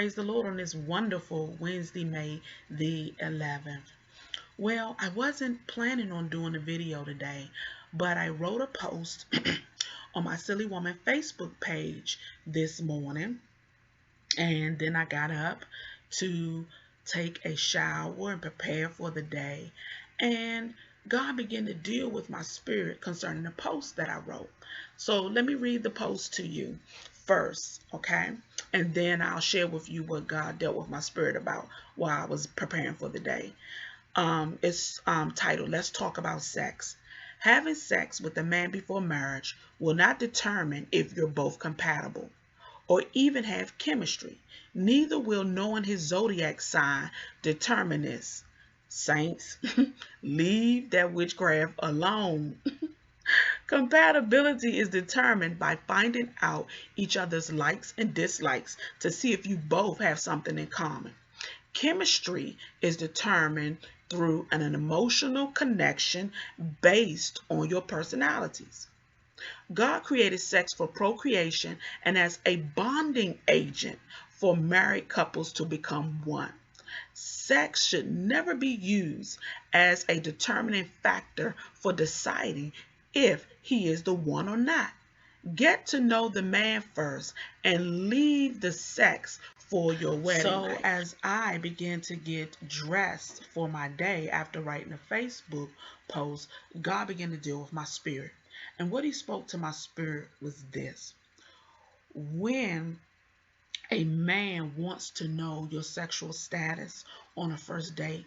praise the Lord on this wonderful Wednesday, May the 11th. Well, I wasn't planning on doing a video today, but I wrote a post on my Silly Woman Facebook page this morning, and then I got up to take a shower and prepare for the day, and God began to deal with my spirit concerning the post that I wrote. So let me read the post to you first, okay? And then I'll share with you what God dealt with my spirit about while I was preparing for the day. It's titled, Let's Talk About Sex. Having sex with a man before marriage will not determine if you're both compatible or even have chemistry. Neither will knowing his zodiac sign determine this. Saints, leave that witchcraft alone. Compatibility is determined by finding out each other's likes and dislikes to see if you both have something in common. Chemistry is determined through an emotional connection based on your personalities. God created sex for procreation and as a bonding agent for married couples to become one. Sex should never be used as a determining factor for deciding if he is the one or not. Get to know the man first and leave the sex for your wedding night. So as I began to get dressed for my day after writing a Facebook post, God began to deal with my spirit. And what he spoke to my spirit was this. When a man wants to know your sexual status on a first date,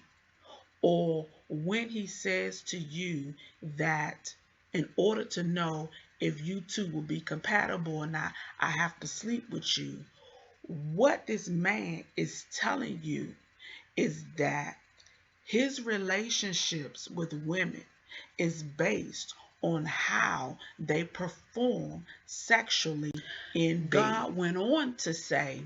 or when he says to you that in order to know if you two will be compatible or not, I have to sleep with you. What this man is telling you is that his relationships with women is based on how they perform sexually in bed. God went on to say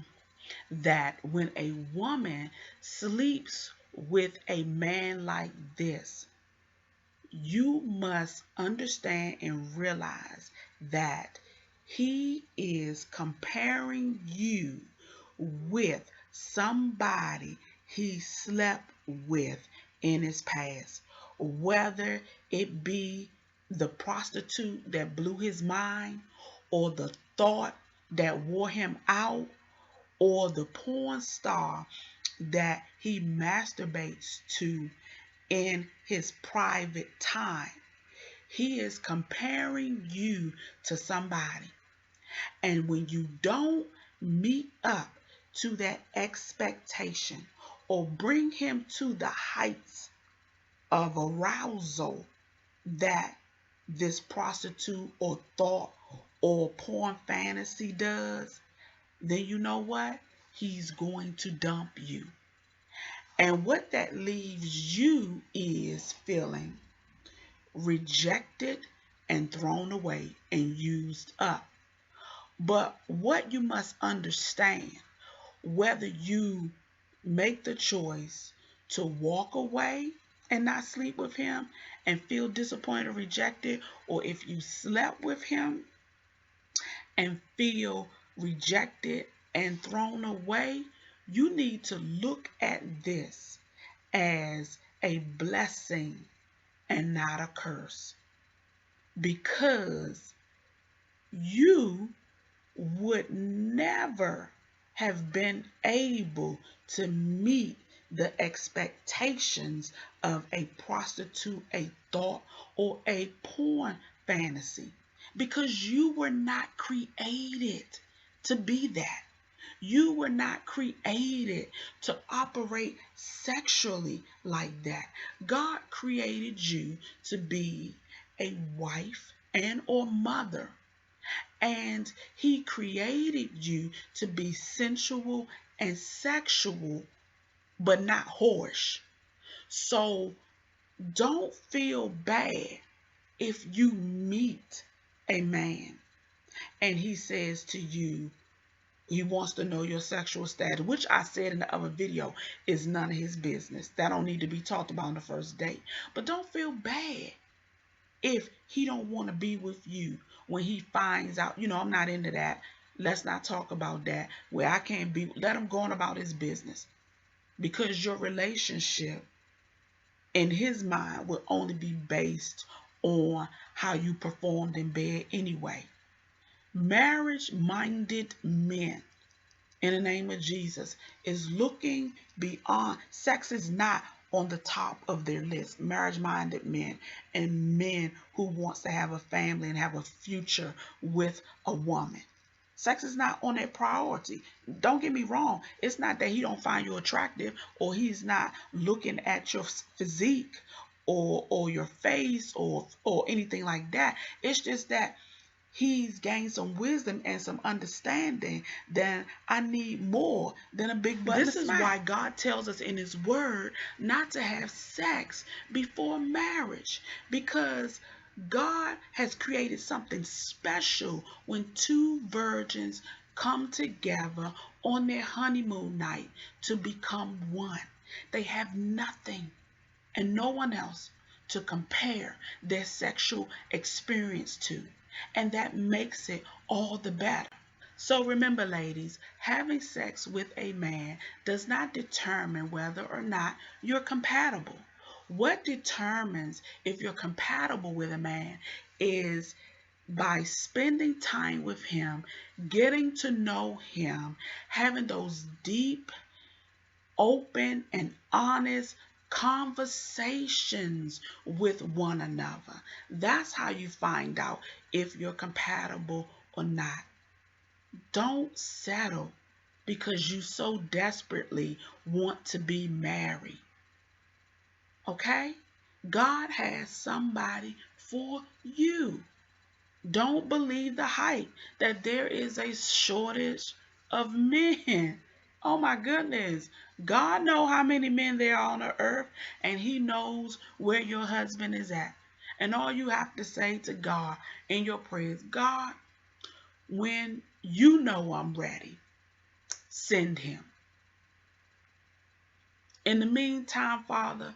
that when a woman sleeps with a man like this, you must understand and realize that he is comparing you with somebody he slept with in his past, whether it be the prostitute that blew his mind, or the thought that wore him out, or the porn star that he masturbates to in his private time. He is comparing you to somebody. And when you don't meet up to that expectation or bring him to the heights of arousal that this prostitute or thought or porn fantasy does, then you know what? He's going to dump you. And what that leaves you is feeling rejected and thrown away and used up. But what you must understand, whether you make the choice to walk away and not sleep with him and feel disappointed or rejected, or if you slept with him and feel rejected and thrown away, you need to look at this as a blessing and not a curse, because you would never have been able to meet the expectations of a prostitute, a thought, or a porn fantasy, because you were not created to be that. You were not created to operate sexually like that. God created you to be a wife and or mother. And he created you to be sensual and sexual, but not whorish. So don't feel bad if you meet a man and he says to you, he wants to know your sexual status, which I said in the other video is none of his business. That don't need to be talked about on the first date. But don't feel bad if he don't want to be with you when he finds out, I'm not into that. Let's not talk about that where I can't be. Let him go on about his business, because your relationship in his mind will only be based on how you performed in bed anyway. Marriage-minded men, in the name of Jesus, is looking beyond. Sex is not on the top of their list. Marriage-minded men and men who wants to have a family and have a future with a woman. Sex is not on their priority. Don't get me wrong. It's not that he don't find you attractive, or he's not looking at your physique or your face or anything like that. It's just that he's gained some wisdom and some understanding that I need more than a big button. This is why God tells us in his word not to have sex before marriage, because God has created something special when two virgins come together on their honeymoon night to become one. They have nothing and no one else to compare their sexual experience to. And that makes it all the better. So remember, ladies, having sex with a man does not determine whether or not you're compatible. What determines if you're compatible with a man is by spending time with him, getting to know him, having those deep, open, and honest conversations with one another. That's how you find out if you're compatible or not. Don't settle because you so desperately want to be married. Okay? God has somebody for you. Don't believe the hype that there is a shortage of men. Oh my goodness. God knows how many men there are on the earth, and he knows where your husband is at. And all you have to say to God in your prayers, God, when you know I'm ready, send him. In the meantime, Father,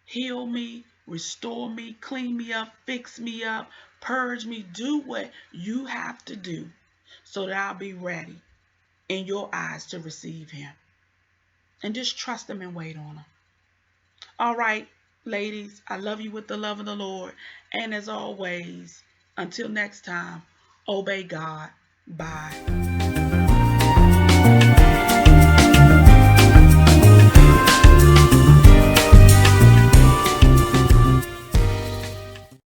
heal me, restore me, clean me up, fix me up, purge me, do what you have to do so that I'll be ready in your eyes to receive him. And just trust him and wait on him. All right, ladies, I love you with the love of the Lord. And as always, until next time, obey God. Bye.